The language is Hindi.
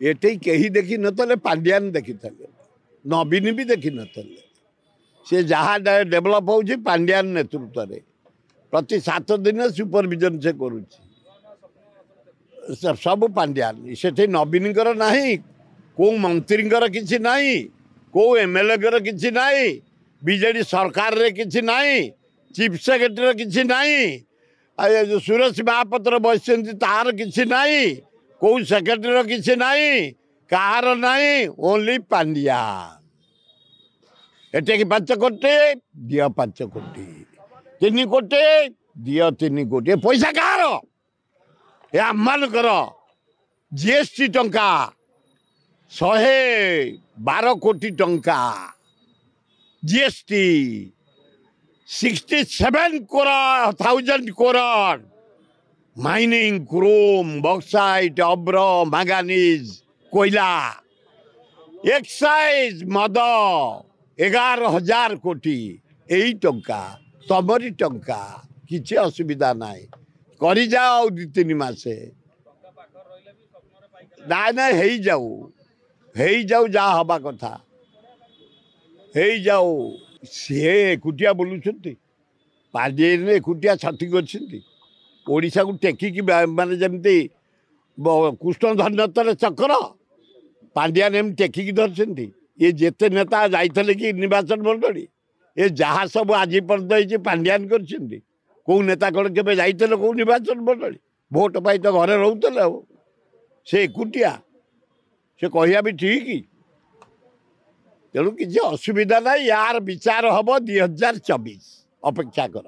एटे कहीं देखी नतले पांड्यान देखी नवीन भी देखी नतले से जहाँ डेभलप हो पांड्यान नेतृत्व में प्रति 7 दिन सुपरविजन से करुच्ची सब पांड्यान से नवीन ना कौ मंत्री किसी ना कौ एमएलए किसी ना बीजेडी सरकार रे किसी ना चीफ सेक्रेटरी किसी ना जो सुरेश महापात्र बस तार किसी ना कौ सेक्रेटरी किसी ना कहार ना ओनली पांड्यान एटे कि 5 कोटी दिया 5 कोटी 3 कोटी दिया 3 कोटी पैसा कहार आमर जीएसटी टंका 112 कोटी टंका GST 67,000 crore mining chrome bauxite अब्र मैंगानीज कोयला एक्साइज मद 11,000 कोटी यही टंका तमरी टंका किसी असुविधा ना कर जाओ 2-3 मासे ना ना हे जाऊ जा हवा कथा हे जाऊ सी एकुटिया बोलुंट पार्टी ने एकुटिया छटिक अच्छी ओडिशा को टेकिकी माने जमती कृष्णधर चक्र पांड्यान एम टेकिकी धरती ये जेते नेता जाइए कि निर्वाचन मंडली ये जहाँ सब आज पर्यंत पांड्यान कर कौ नेता कौन के जाइए कौ निर्वाचन मंडली भोट पाई तो घरे रोते से एकुटिया से कहया भी ठीक तेणु किसी असुविधा ना यार विचार हम 2024 अपेक्षा कर।